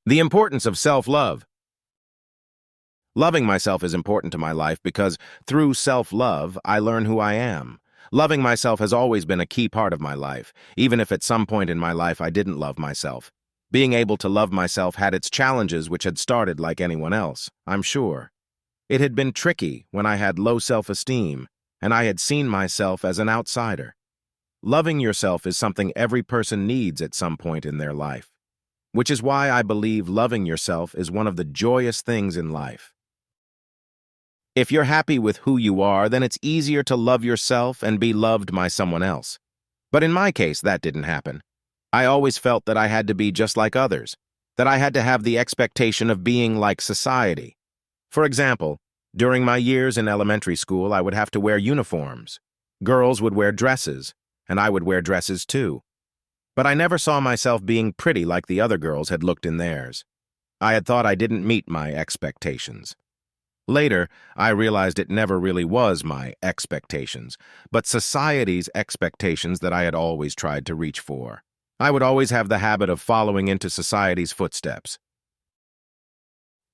The importance of self-love. Loving myself is important to my life because through self-love, I learn who I am. Loving myself has always been a key part of my life, even if at some point in my life I didn't love myself. Being able to love myself had its challenges, which had started like anyone else, I'm sure. It had been tricky when I had low self-esteem, and I had seen myself as an outsider. Loving yourself is something every person needs at some point in their life, which is why I believe loving yourself is one of the joyous things in life. If you're happy with who you are, then it's easier to love yourself and be loved by someone else. But in my case, that didn't happen. I always felt that I had to be just like others, that I had to have the expectation of being like society. For example, during my years in elementary school, I would have to wear uniforms. Girls would wear dresses, and I would wear dresses too. But I never saw myself being pretty like the other girls had looked in theirs. I had thought I didn't meet my expectations. Later, I realized it never really was my expectations, but society's expectations that I had always tried to reach for. I would always have the habit of following into society's footsteps.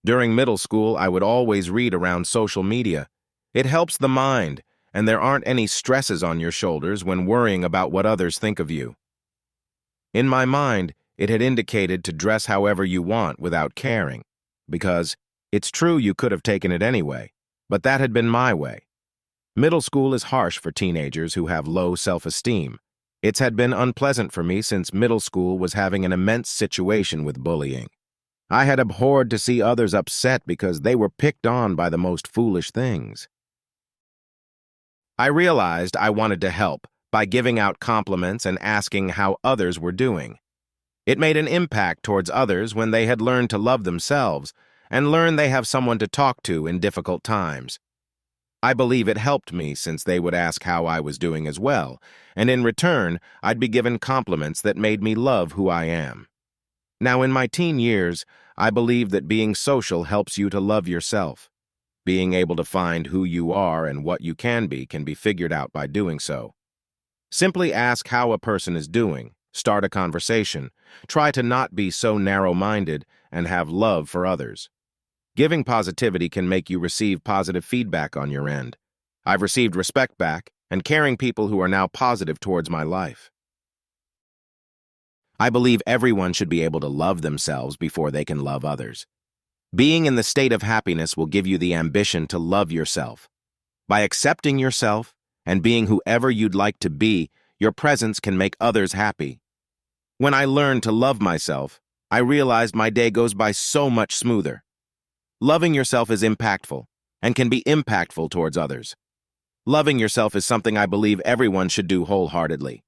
During middle school, I would always read around social media. It helps the mind, and there aren't any stresses on your shoulders when worrying about what others think of you. In my mind, it had indicated to dress however you want without caring, because it's true you could have taken it anyway, but that had been my way. Middle school is harsh for teenagers who have low self-esteem. It had been unpleasant for me since middle school was having an immense situation with bullying. I had abhorred to see others upset because they were picked on by the most foolish things. I realized I wanted to help by giving out compliments and asking how others were doing. It made an impact towards others when they had learned to love themselves and learn they have someone to talk to in difficult times. I believe it helped me since they would ask how I was doing as well, and in return, I'd be given compliments that made me love who I am. Now, in my teen years, I believe that being social helps you to love yourself. Being able to find who you are and what you can be figured out by doing so. Simply ask how a person is doing, start a conversation, try to not be so narrow-minded, and have love for others. Giving positivity can make you receive positive feedback on your end. I've received respect back and caring people who are now positive towards my life. I believe everyone should be able to love themselves before they can love others. Being in the state of happiness will give you the ambition to love yourself. By accepting yourself and being whoever you'd like to be, your presence can make others happy. When I learned to love myself, I realized my day goes by so much smoother. Loving yourself is impactful and can be impactful towards others. Loving yourself is something I believe everyone should do wholeheartedly.